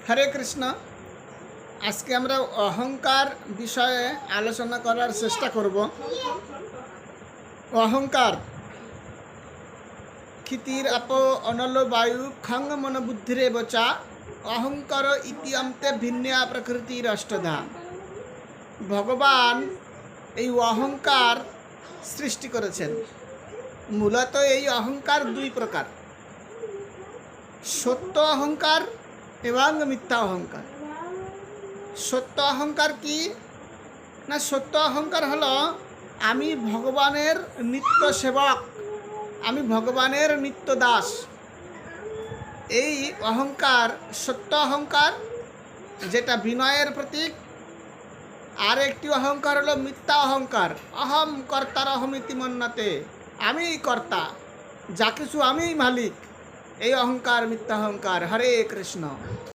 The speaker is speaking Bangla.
হরে কৃষ্ণ। আজকে আমরা অহংকার বিষয়ে আলোচনা করার চেষ্টা করব। অহংকার ক্ষিতির আপ অনল বায়ু খঙ্গ মন বুদ্ধিরে বচা অহংকার ইতি অন্তে ভিন্না প্রকৃতির অষ্টধা। ভগবান এই অহংকার সৃষ্টি করেছেন। মূলত এই অহংকার দুই প্রকার, সত্য অহংকার এবং মিথ্যা অহংকার। সত্য অহংকার কি না, সত্য অহংকার হলো আমি ভগবানের নিত্য সেবক, আমি ভগবানের নিত্য দাস। এই অহংকার সত্য অহংকার, যেটা বিনয়ের প্রতীক। আর একটি অহংকার হলো মিথ্যা অহংকার, অহম কর্তার অহমিতি মন্যতে, আমিই কর্তা, যা কিছু আমিই মালিক। এই অহংকার মিথ্যা অহংকার। হরে কৃষ্ণ।